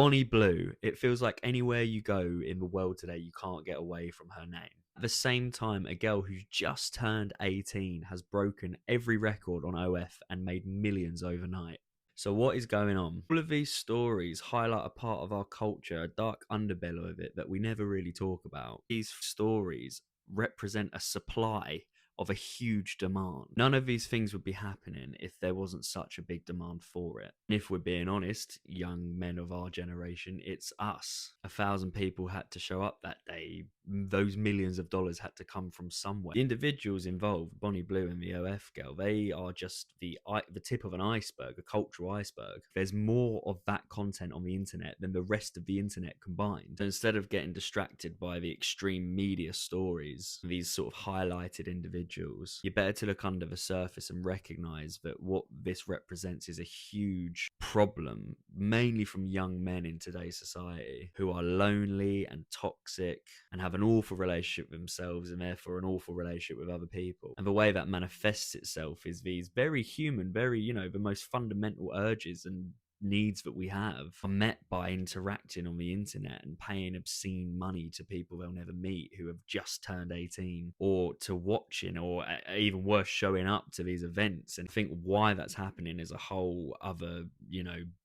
Bonnie Blue. It feels like anywhere you go in the world today, you can't get away from her name. At the same time, a girl who's just turned 18 has broken every record on OF and made millions overnight. So what is going on? All of these stories highlight a part of our culture, a dark underbelly of it that we never really talk about. These stories represent a supply of a huge demand. None of these things would be happening if there wasn't such a big demand for it. And if we're being honest, young men of our generation, it's us. 1,000 people had to show up that day. Those millions of dollars had to come from somewhere. The individuals involved, Bonnie Blue and the OF girl, they are just the tip of an iceberg, a cultural iceberg. There's more of that content on the internet than the rest of the internet combined. So instead of getting distracted by the extreme media stories, these sort of highlighted individuals, you're better to look under the surface and recognize that what this represents is a huge problem, mainly from young men in today's society who are lonely and toxic and have an awful relationship with themselves and therefore an awful relationship with other people. And the way that manifests itself is these very human, very, the most fundamental urges and needs that we have are met by interacting on the internet and paying obscene money to people they'll never meet who have just turned 18, or to watching, or even worse, showing up to these events. And I think why that's happening is a whole other,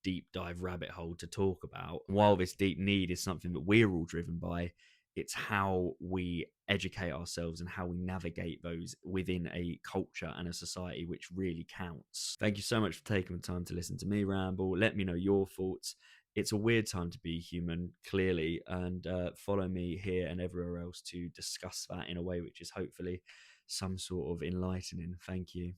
deep dive rabbit hole to talk about. While this deep need is something that we're all driven by, it's how we educate ourselves and how we navigate those within a culture and a society which really counts. Thank you so much for taking the time to listen to me ramble. Let me know your thoughts. It's a weird time to be human, clearly, and follow me here and everywhere else to discuss that in a way which is hopefully some sort of enlightening. Thank you.